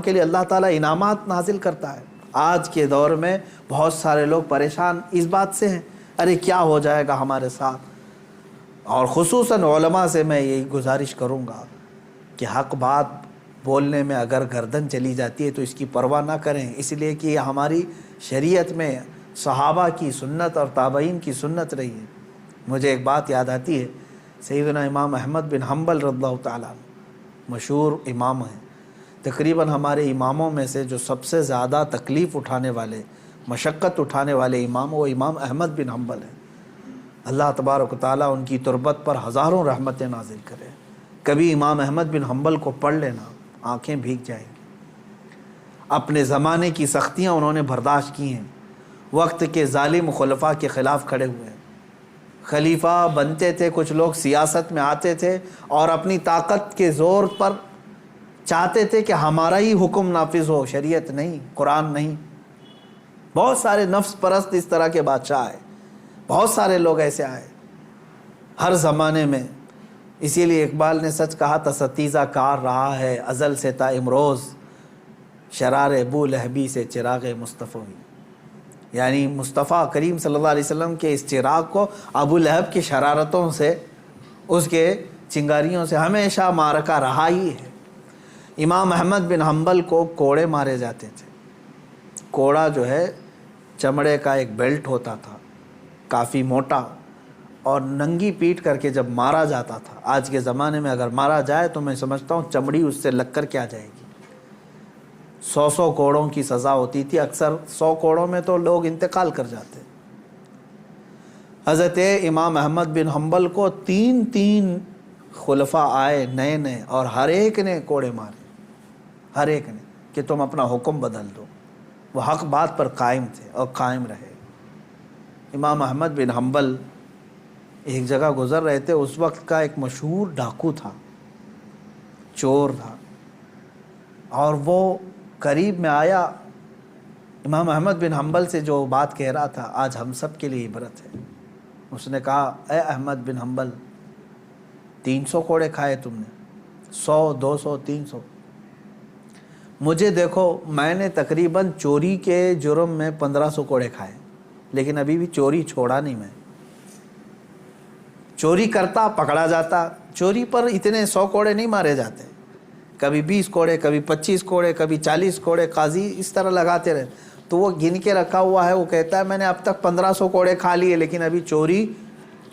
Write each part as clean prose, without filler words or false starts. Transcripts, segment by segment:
کے لیے اللہ تعالیٰ انعامات نازل کرتا ہے۔ آج کے دور میں بہت سارے لوگ پریشان اس بات سے ہیں، ارے کیا ہو جائے گا ہمارے ساتھ، اور خصوصاً علماء سے میں یہی گزارش کروں گا کہ حق بات بولنے میں اگر گردن چلی جاتی ہے تو اس کی پرواہ نہ کریں، اس لیے کہ یہ ہماری شریعت میں صحابہ کی سنت اور تابعین کی سنت رہی ہے۔ مجھے ایک بات یاد آتی ہے، سیدنا امام احمد بن حنبل رضی اللہ تعالیٰ عنہ مشہور امام ہیں، تقریباً ہمارے اماموں میں سے جو سب سے زیادہ تکلیف اٹھانے والے، مشقت اٹھانے والے امام وہ امام احمد بن حنبل ہیں۔ اللہ تبارک و تعالیٰ ان کی تربت پر ہزاروں رحمتیں نازل کرے۔ کبھی امام احمد بن حنبل کو پڑھ لینا، آنکھیں بھیگ جائیں گی۔ اپنے زمانے کی سختیاں انہوں نے برداشت کی ہیں، وقت کے ظالم خلفاء کے خلاف کھڑے ہوئے ہیں۔ خلیفہ بنتے تھے، کچھ لوگ سیاست میں آتے تھے اور اپنی طاقت کے زور پر چاہتے تھے کہ ہمارا ہی حکم نافذ ہو، شریعت نہیں، قرآن نہیں۔ بہت سارے نفس پرست اس طرح کے بادشاہ آئے، بہت سارے لوگ ایسے آئے ہر زمانے میں۔ اسی لیے اقبال نے سچ کہا تھا، ستیزہ کار رہا ہے ازل سے تا امروز، شرار ابو لہبی سے چراغ مصطفیٰ۔ یعنی مصطفیٰ کریم صلی اللہ علیہ وسلم کے اس چراغ کو ابو لہب کی شرارتوں سے، اس کے چنگاریوں سے ہمیشہ معرکہ رہا ہی ہے۔ امام احمد بن حنبل کو کوڑے مارے جاتے تھے۔ کوڑا جو ہے چمڑے کا ایک بیلٹ ہوتا تھا، کافی موٹا، اور ننگی پیٹ کر کے جب مارا جاتا تھا۔ آج کے زمانے میں اگر مارا جائے تو میں سمجھتا ہوں چمڑی اس سے لگ کر کیا جائے گی۔ 100 کوڑوں کی سزا ہوتی تھی، اکثر 100 کوڑوں میں تو لوگ انتقال کر جاتے۔ حضرت امام احمد بن حنبل کو 3 خلفاء آئے نئے نئے، اور ہر ایک نے کوڑے مارے، ہر ایک نے، کہ تم اپنا حکم بدل دو۔ وہ حق بات پر قائم تھے اور قائم رہے۔ امام احمد بن حنبل ایک جگہ گزر رہے تھے، اس وقت کا ایک مشہور ڈاکو تھا، چور تھا، اور وہ قریب میں آیا امام احمد بن حنبل سے جو بات کہہ رہا تھا آج ہم سب کے لیے عبرت ہے۔ اس نے کہا، اے احمد بن حنبل، 300 کوڑے کھائے تم نے، 100، 200، 300۔ مجھے دیکھو، میں نے تقریباً چوری کے جرم میں 1500 کوڑے کھائے، لیکن ابھی بھی چوری چھوڑا نہیں میں۔ چوری کرتا پکڑا جاتا، چوری پر اتنے 100 کوڑے نہیں مارے جاتے، کبھی 20 کوڑے، کبھی 25 کوڑے، کبھی 40 کوڑے، قاضی اس طرح لگاتے رہے۔ تو وہ گن کے رکھا ہوا ہے، وہ کہتا ہے میں نے اب تک 1500 کوڑے کھا لیے لیکن ابھی چوری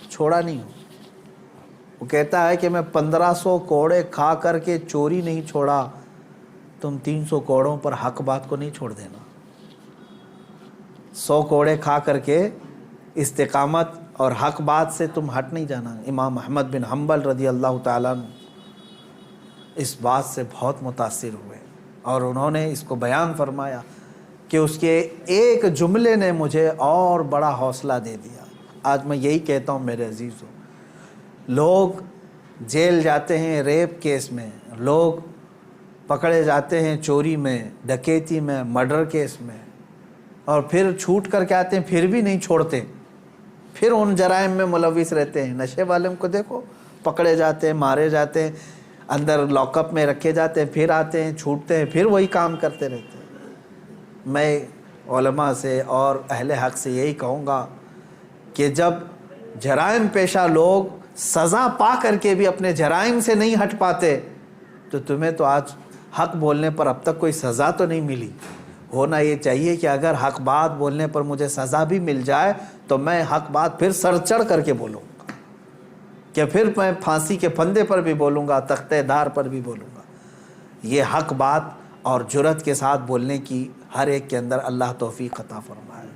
چھوڑا نہیں ہوں۔ وہ کہتا ہے کہ میں 1500 کوڑے کھا کر کے چوری نہیں چھوڑا، تم 300 کوڑوں پر حق بات کو نہیں چھوڑ دینا۔ 100 کوڑے کھا کر کے استقامت اور حق بات سے تم ہٹ نہیں جانا۔ امام احمد بن حنبل رضی اللہ تعالیٰ عنہ اس بات سے بہت متاثر ہوئے، اور انہوں نے اس کو بیان فرمایا کہ اس کے ایک جملے نے مجھے اور بڑا حوصلہ دے دیا۔ آج میں یہی کہتا ہوں میرے عزیزوں، لوگ جیل جاتے ہیں ریپ کیس میں، لوگ پکڑے جاتے ہیں چوری میں، ڈکیتی میں، مرڈر کیس میں، اور پھر چھوٹ کر کے آتے ہیں، پھر بھی نہیں چھوڑتے، پھر ان جرائم میں ملوث رہتے ہیں۔ نشے والوں کو دیکھو، پکڑے جاتے ہیں، مارے جاتے ہیں، اندر لاک اپ میں رکھے جاتے ہیں، پھر آتے ہیں، چھوٹتے ہیں، پھر وہی کام کرتے رہتے ہیں۔ میں علماء سے اور اہل حق سے یہی کہوں گا کہ جب جرائم پیشہ لوگ سزا پا کر کے بھی اپنے جرائم سے نہیں ہٹ پاتے، تو تمہیں تو آج حق بولنے پر اب تک کوئی سزا تو نہیں ملی۔ ہونا یہ چاہیے کہ اگر حق بات بولنے پر مجھے سزا بھی مل جائے تو میں حق بات پھر سر چڑھ کر کے بولوں گا، کہ پھر میں پھانسی کے پھندے پر بھی بولوں گا، تختہ دار پر بھی بولوں گا۔ یہ حق بات اور جرأت کے ساتھ بولنے کی ہر ایک کے اندر اللہ توفیق عطا فرمائے۔